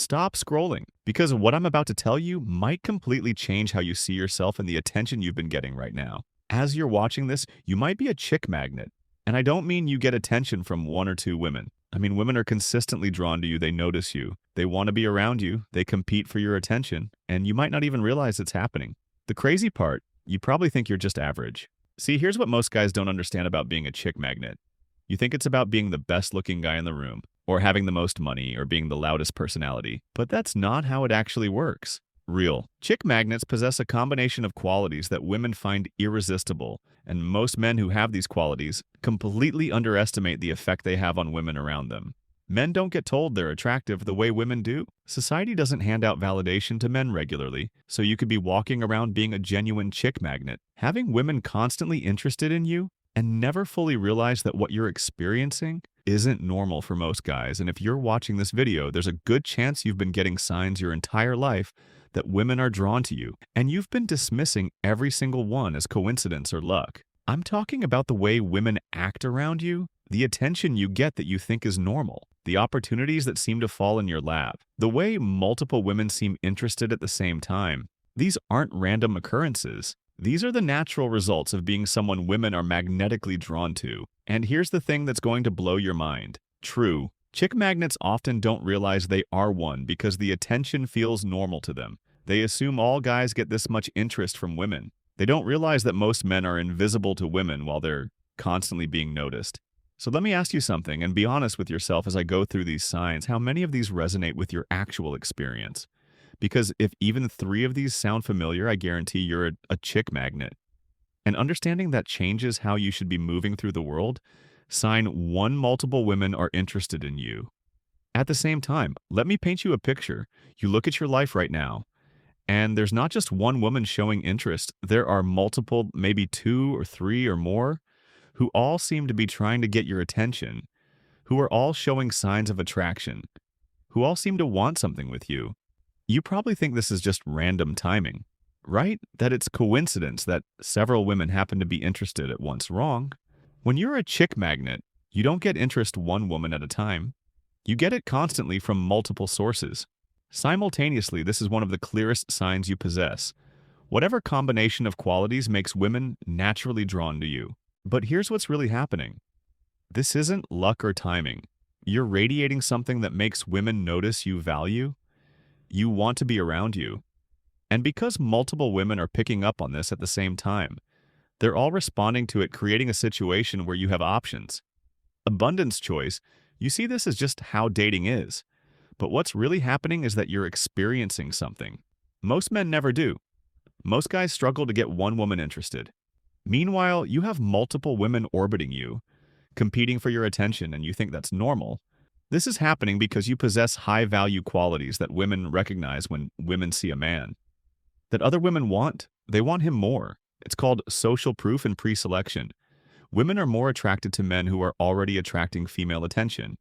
stop scrolling, because what I'm about to tell you might completely change how you see yourself and the attention you've been getting right now. As you're watching this, you might be a chick magnet. And I don't mean you get attention from one or two women. I mean, women are consistently drawn to you, they notice you, they want to be around you, they compete for your attention, and you might not even realize it's happening. The crazy part, you probably think you're just average. See, here's what most guys don't understand about being a chick magnet. You think it's about being the best looking guy in the room, or having the most money, or being the loudest personality. But that's not how it actually works. Real. Chick magnets possess a combination of qualities that women find irresistible, and most men who have these qualities completely underestimate the effect they have on women around them. Men don't get told they're attractive the way women do. Society doesn't hand out validation to men regularly, so you could be walking around being a genuine chick magnet, having women constantly interested in you, and never fully realize that what you're experiencing isn't normal for most guys. And if you're watching this video, there's a good chance you've been getting signs your entire life that women are drawn to you, and you've been dismissing every single one as coincidence or luck. I'm talking about the way women act around you, the attention you get that you think is normal, the opportunities that seem to fall in your lap, the way multiple women seem interested at the same time. These aren't random occurrences. These are the natural results of being someone women are magnetically drawn to. And here's the thing that's going to blow your mind. True, chick magnets often don't realize they are one because the attention feels normal to them. They assume all guys get this much interest from women. They don't realize that most men are invisible to women while they're constantly being noticed. So let me ask you something, and be honest with yourself as I go through these signs. How many of these resonate with your actual experience? Because if even 3 of these sound familiar, I guarantee you're a chick magnet. And understanding that changes how you should be moving through the world. Sign 1: multiple women are interested in you. At the same time, let me paint you a picture. You look at your life right now, and there's not just one woman showing interest. There are multiple, maybe 2 or 3 or more, who all seem to be trying to get your attention, who are all showing signs of attraction, who all seem to want something with you. You probably think this is just random timing, right? That it's coincidence that several women happen to be interested at once. Wrong. When you're a chick magnet, you don't get interest one woman at a time. You get it constantly from multiple sources. Simultaneously, this is one of the clearest signs you possess. Whatever combination of qualities makes women naturally drawn to you. But here's what's really happening. This isn't luck or timing. You're radiating something that makes women notice you value. You want to be around you. And because multiple women are picking up on this at the same time, they're all responding to it, creating a situation where you have options. Abundance choice, you see this as just how dating is. But what's really happening is that you're experiencing something. Most men never do. Most guys struggle to get one woman interested. Meanwhile, you have multiple women orbiting you, competing for your attention, and you think that's normal. This is happening because you possess high-value qualities that women recognize when women see a man. That other women want, they want him more. It's called social proof and pre-selection. Women are more attracted to men who are already attracting female attention.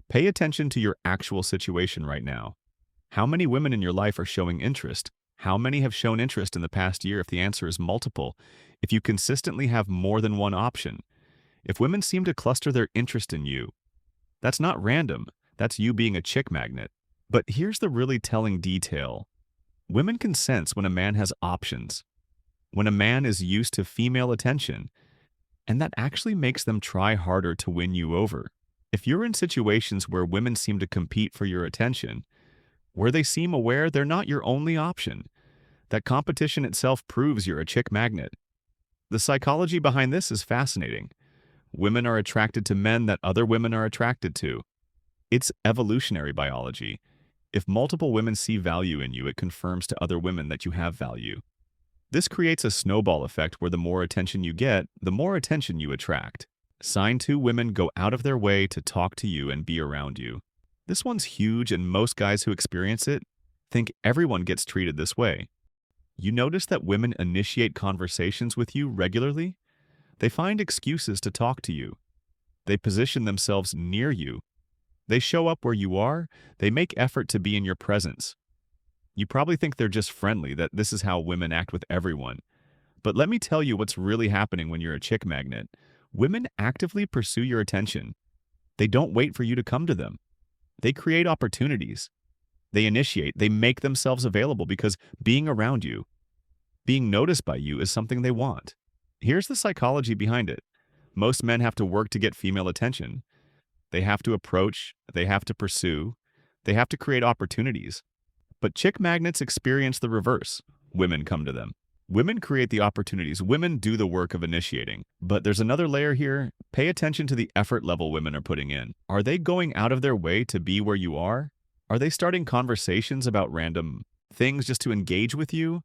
Pay attention to your actual situation right now. How many women in your life are showing interest? How many have shown interest in the past year? If the answer is multiple, if you consistently have more than one option, if women seem to cluster their interest in you, that's not random. That's you being a chick magnet. But here's the really telling detail. Women can sense when a man has options, when a man is used to female attention, and that actually makes them try harder to win you over. If you're in situations where women seem to compete for your attention, where they seem aware they're not your only option, that competition itself proves you're a chick magnet. The psychology behind this is fascinating. Women are attracted to men that other women are attracted to. It's evolutionary biology. If multiple women see value in you, it confirms to other women that you have value. This creates a snowball effect where the more attention you get, the more attention you attract. Sign 2 women go out of their way to talk to you and be around you. This one's huge, and most guys who experience it think everyone gets treated this way. You notice that women initiate conversations with you regularly? They find excuses to talk to you. They position themselves near you. They show up where you are. They make effort to be in your presence. You probably think they're just friendly, that this is how women act with everyone. But let me tell you what's really happening when you're a chick magnet. Women actively pursue your attention. They don't wait for you to come to them. They create opportunities. They initiate, they make themselves available because being around you, being noticed by you is something they want. Here's the psychology behind it. Most men have to work to get female attention. They have to approach, they have to pursue, they have to create opportunities. But chick magnets experience the reverse. Women come to them. Women create the opportunities. Women do the work of initiating. But there's another layer here. Pay attention to the effort level women are putting in. Are they going out of their way to be where you are? Are they starting conversations about random things just to engage with you?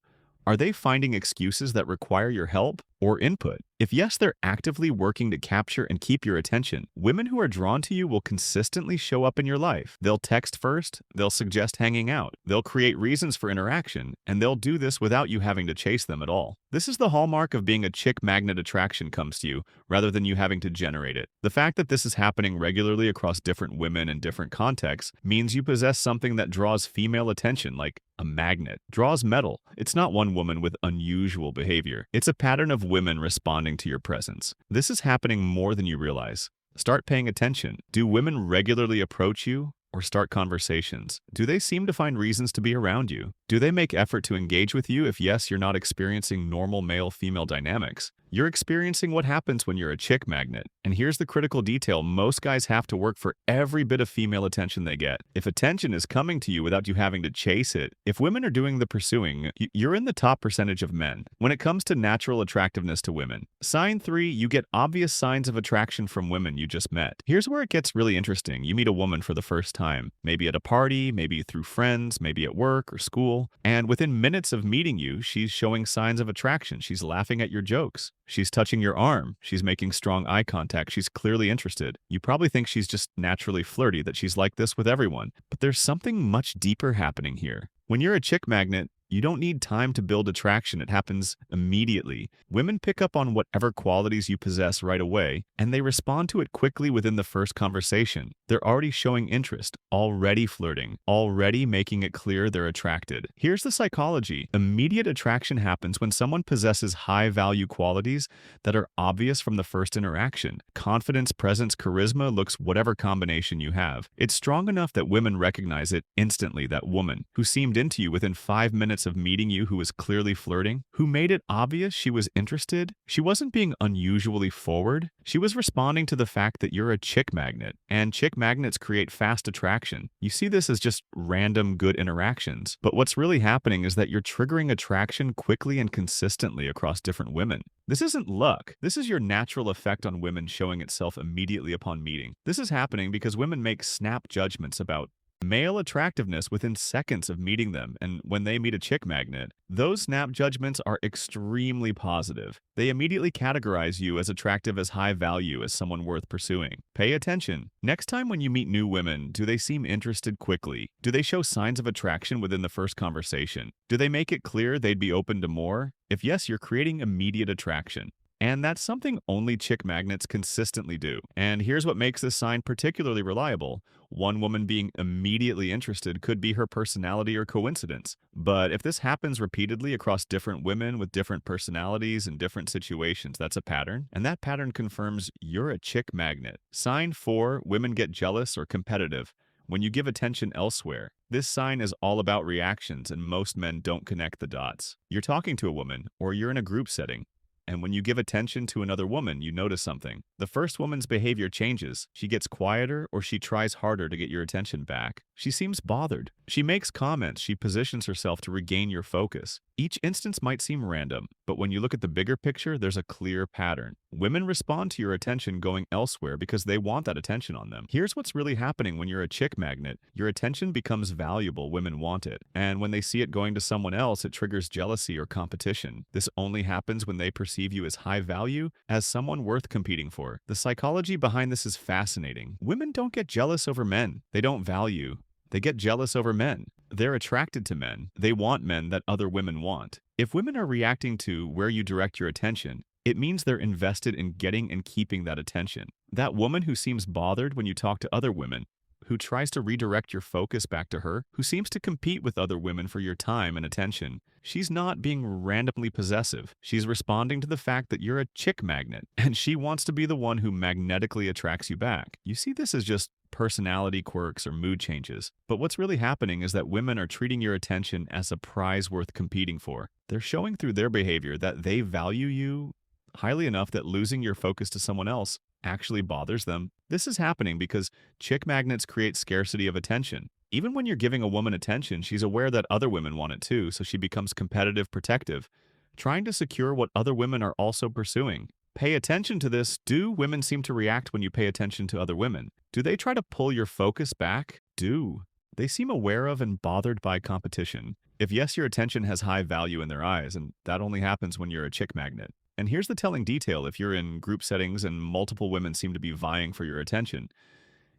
Are they finding excuses that require your help or input? If yes, they're actively working to capture and keep your attention. Women who are drawn to you will consistently show up in your life. They'll text first, they'll suggest hanging out, they'll create reasons for interaction, and they'll do this without you having to chase them at all. This is the hallmark of being a chick magnet. Attraction comes to you rather than you having to generate it. The fact that this is happening regularly across different women in different contexts means you possess something that draws female attention, like a magnet. Draws metal. It's not one woman with unusual behavior. It's a pattern of women responding to your presence. This is happening more than you realize. Start paying attention. Do women regularly approach you or start conversations? Do they seem to find reasons to be around you? Do they make effort to engage with you? If yes, you're not experiencing normal male-female dynamics. You're experiencing what happens when you're a chick magnet. And here's the critical detail. Most guys have to work for every bit of female attention they get. If attention is coming to you without you having to chase it, if women are doing the pursuing, you're in the top percentage of men. When it comes to natural attractiveness to women, sign 3, you get obvious signs of attraction from women you just met. Here's where it gets really interesting. You meet a woman for the first time, maybe at a party, maybe through friends, maybe at work or school, and within minutes of meeting you, she's showing signs of attraction. She's laughing at your jokes. She's touching your arm. She's making strong eye contact. She's clearly interested. You probably think she's just naturally flirty, that she's like this with everyone. But there's something much deeper happening here. When you're a chick magnet, you don't need time to build attraction. It happens immediately. Women pick up on whatever qualities you possess right away, and they respond to it quickly within the first conversation. They're already showing interest, already flirting, already making it clear they're attracted. Here's the psychology. Immediate attraction happens when someone possesses high-value qualities that are obvious from the first interaction. Confidence, presence, charisma, looks, whatever combination you have. It's strong enough that women recognize it instantly. That woman who seemed into you within 5 minutes of meeting you, who was clearly flirting, who made it obvious she was interested. She wasn't being unusually forward. She was responding to the fact that you're a chick magnet, and chick magnets create fast attraction. You see this as just random good interactions, but what's really happening is that you're triggering attraction quickly and consistently across different women. This isn't luck. This is your natural effect on women showing itself immediately upon meeting. This is happening because women make snap judgments about male attractiveness within seconds of meeting them, and when they meet a chick magnet, those snap judgments are extremely positive. They immediately categorize you as attractive, as high value, as someone worth pursuing. Pay attention. Next time when you meet new women, do they seem interested quickly? Do they show signs of attraction within the first conversation? Do they make it clear they'd be open to more? If yes, you're creating immediate attraction. And that's something only chick magnets consistently do. And here's what makes this sign particularly reliable. One woman being immediately interested could be her personality or coincidence. But if this happens repeatedly across different women with different personalities and different situations, that's a pattern. And that pattern confirms you're a chick magnet. Sign 4, women get jealous or competitive when you give attention elsewhere. This sign is all about reactions, and most men don't connect the dots. You're talking to a woman, or you're in a group setting, and when you give attention to another woman, you notice something. The first woman's behavior changes. She gets quieter, or she tries harder to get your attention back. She seems bothered. She makes comments. She positions herself to regain your focus. Each instance might seem random, but when you look at the bigger picture, there's a clear pattern. Women respond to your attention going elsewhere because they want that attention on them. Here's what's really happening when you're a chick magnet. Your attention becomes valuable. Women want it. And when they see it going to someone else, it triggers jealousy or competition. This only happens when they perceive you as high value, as someone worth competing for. The psychology behind this is fascinating. Women don't get jealous over men. They don't value. They get jealous over men. They're attracted to men. They want men that other women want. If women are reacting to where you direct your attention, it means they're invested in getting and keeping that attention. That woman who seems bothered when you talk to other women, who tries to redirect your focus back to her, who seems to compete with other women for your time and attention. She's not being randomly possessive. She's responding to the fact that you're a chick magnet, and she wants to be the one who magnetically attracts you back. You see this as just personality quirks or mood changes. But what's really happening is that women are treating your attention as a prize worth competing for. They're showing through their behavior that they value you highly enough that losing your focus to someone else actually bothers them. This is happening because chick magnets create scarcity of attention. Even when you're giving a woman attention, she's aware that other women want it too, so she becomes competitive, protective, trying to secure what other women are also pursuing. Pay attention to this. Do women seem to react when you pay attention to other women? Do they try to pull your focus back? Do they seem aware of and bothered by competition? If yes, your attention has high value in their eyes, and that only happens when you're a chick magnet. And here's the telling detail if you're in group settings and multiple women seem to be vying for your attention.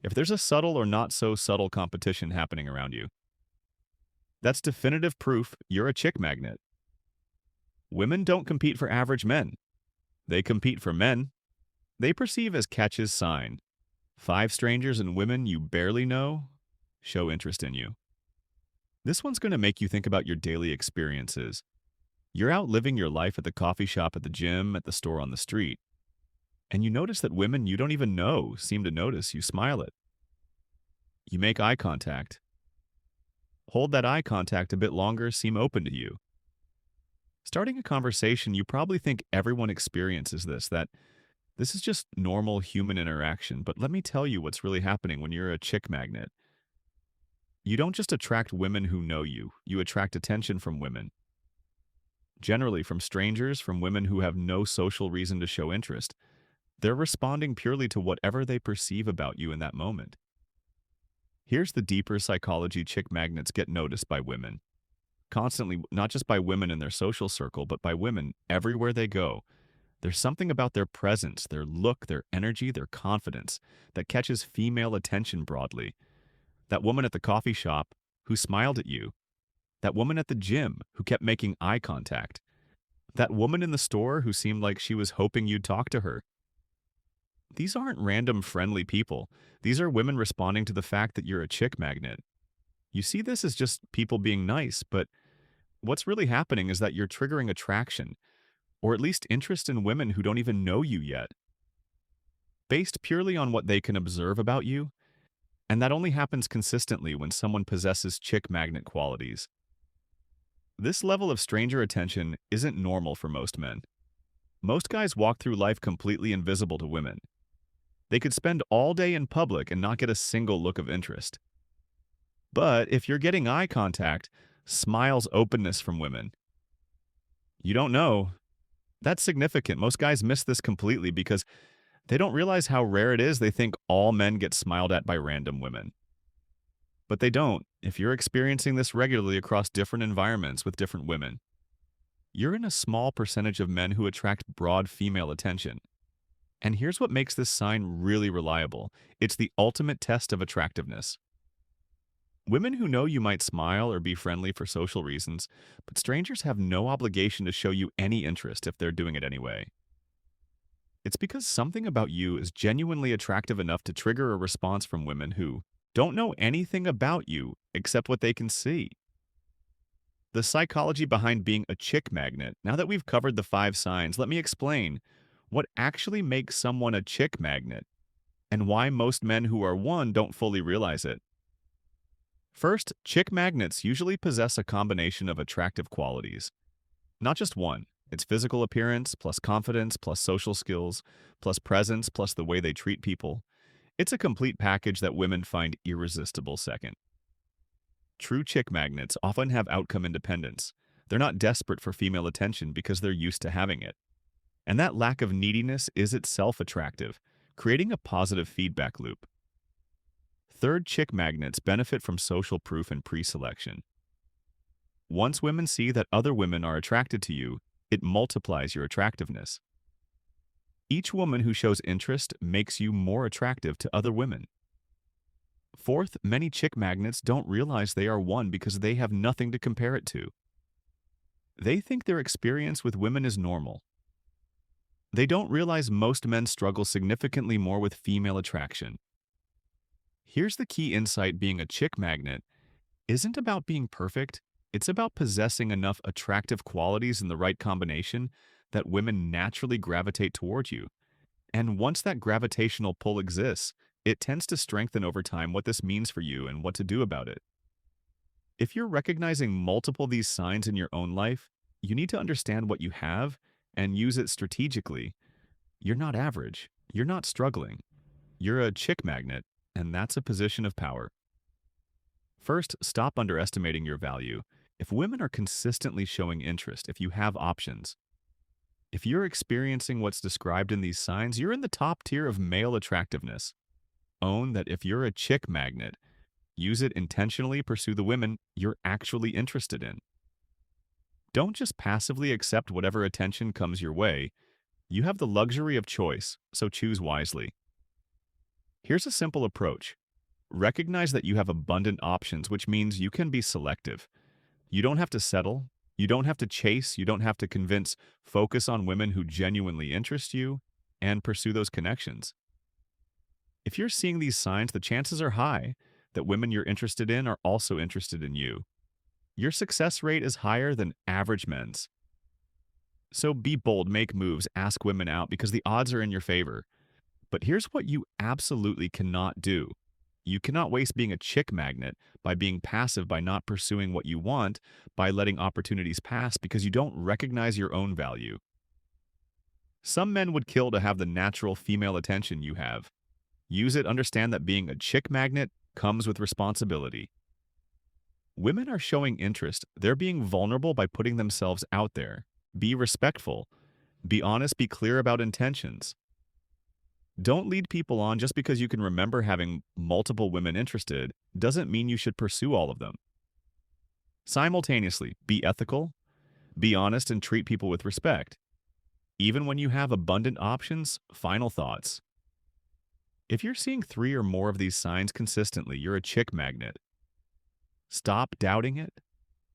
If there's a subtle or not so subtle competition happening around you, that's definitive proof you're a chick magnet. Women don't compete for average men. They compete for men they perceive as catch's sign. 5 strangers and women you barely know show interest in you. This one's going to make you think about your daily experiences. You're out living your life at the coffee shop, at the gym, at the store on the street, and you notice that women you don't even know seem to notice you smile at. You make eye contact. Hold that eye contact a bit longer, seem open to you. Starting a conversation, you probably think everyone experiences this, that this is just normal human interaction, but let me tell you what's really happening when you're a chick magnet. You don't just attract women who know you, you attract attention from women. Generally from strangers, from women who have no social reason to show interest. They're responding purely to whatever they perceive about you in that moment. Here's the deeper psychology chick magnets get noticed by women. Constantly, not just by women in their social circle, but by women everywhere they go. There's something about their presence, their look, their energy, their confidence that catches female attention broadly. That woman at the coffee shop who smiled at you. That woman at the gym who kept making eye contact. That woman in the store who seemed like she was hoping you'd talk to her. These aren't random friendly people. These are women responding to the fact that you're a chick magnet. You see this as just people being nice, but what's really happening is that you're triggering attraction, or at least interest in women who don't even know you yet, based purely on what they can observe about you, and that only happens consistently when someone possesses chick magnet qualities. This level of stranger attention isn't normal for most men. Most guys walk through life completely invisible to women. They could spend all day in public and not get a single look of interest. But if you're getting eye contact, smiles, openness from women, you don't know. That's significant. Most guys miss this completely because they don't realize how rare it is. They think all men get smiled at by random women. But they don't. If you're experiencing this regularly across different environments with different women, you're in a small percentage of men who attract broad female attention. And here's what makes this sign really reliable. It's the ultimate test of attractiveness. Women who know you might smile or be friendly for social reasons, but strangers have no obligation to show you any interest if they're doing it anyway. It's because something about you is genuinely attractive enough to trigger a response from women who don't know anything about you except what they can see. The psychology behind being a chick magnet. Now that we've covered the 5 signs, let me explain what actually makes someone a chick magnet and why most men who are one don't fully realize it. First, chick magnets usually possess a combination of attractive qualities. Not just one. It's physical appearance, plus confidence, plus social skills, plus presence, plus the way they treat people. It's a complete package that women find irresistible second. True chick magnets often have outcome independence. They're not desperate for female attention because they're used to having it. And that lack of neediness is itself attractive, creating a positive feedback loop. Third, chick magnets benefit from social proof and pre-selection. Once women see that other women are attracted to you, it multiplies your attractiveness. Each woman who shows interest makes you more attractive to other women. Fourth, many chick magnets don't realize they are one because they have nothing to compare it to. They think their experience with women is normal. They don't realize most men struggle significantly more with female attraction. Here's the key insight: being a chick magnet isn't about being perfect, it's about possessing enough attractive qualities in the right combination that women naturally gravitate toward you. And once that gravitational pull exists, it tends to strengthen over time what this means for you and what to do about it. If you're recognizing multiple of these signs in your own life, you need to understand what you have and use it strategically. You're not average. You're not struggling. You're a chick magnet, and that's a position of power. First, stop underestimating your value. If women are consistently showing interest, if you have options, if you're experiencing what's described in these signs, you're in the top tier of male attractiveness. Own that if you're a chick magnet, use it intentionally, pursue the women you're actually interested in. Don't just passively accept whatever attention comes your way. You have the luxury of choice, so choose wisely. Here's a simple approach. Recognize that you have abundant options, which means you can be selective. You don't have to settle. You don't have to chase. You don't have to convince. Focus on women who genuinely interest you and pursue those connections. If you're seeing these signs, the chances are high that women you're interested in are also interested in you. Your success rate is higher than average men's. So be bold, make moves, ask women out because the odds are in your favor. But here's what you absolutely cannot do. You cannot waste being a chick magnet by being passive, by not pursuing what you want, by letting opportunities pass because you don't recognize your own value. Some men would kill to have the natural female attention you have. Use it, understand that being a chick magnet comes with responsibility. Women are showing interest. They're being vulnerable by putting themselves out there. Be respectful. Be honest, be clear about intentions. Don't lead people on just because you can remember having multiple women interested doesn't mean you should pursue all of them. Simultaneously, be ethical, be honest, and treat people with respect. Even when you have abundant options, final thoughts. If you're seeing 3 or more of these signs consistently, you're a chick magnet. Stop doubting it.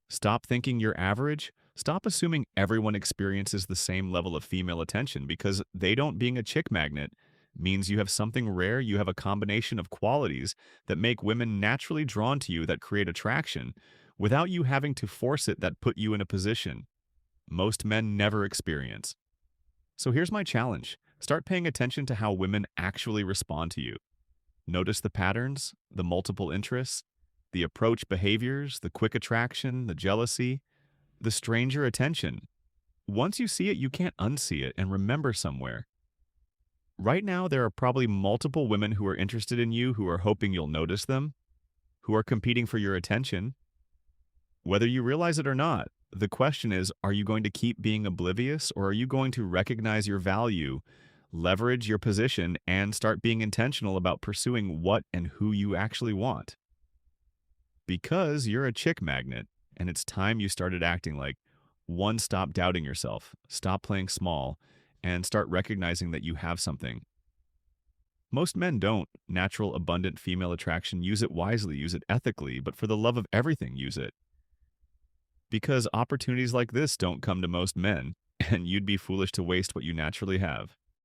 Stop thinking you're average. Stop assuming everyone experiences the same level of female attention because they don't. Being a chick magnet means you have something rare, you have a combination of qualities that make women naturally drawn to you, that create attraction, without you having to force it, that put you in a position most men never experience. So here's my challenge. Start paying attention to how women actually respond to you. Notice the patterns, the multiple interests, the approach behaviors, the quick attraction, the jealousy, the stranger attention. Once you see it, you can't unsee it, and remember somewhere. Right now, there are probably multiple women who are interested in you, who are hoping you'll notice them, who are competing for your attention. Whether you realize it or not, the question is, are you going to keep being oblivious, or are you going to recognize your value, leverage your position, and start being intentional about pursuing what and who you actually want? Because you're a chick magnet, and it's time you started acting like one. Stop doubting yourself, stop playing small, and start recognizing that you have something. Most men don't. Natural, abundant female attraction, use it wisely, use it ethically, but for the love of everything, use it. Because opportunities like this don't come to most men, and you'd be foolish to waste what you naturally have.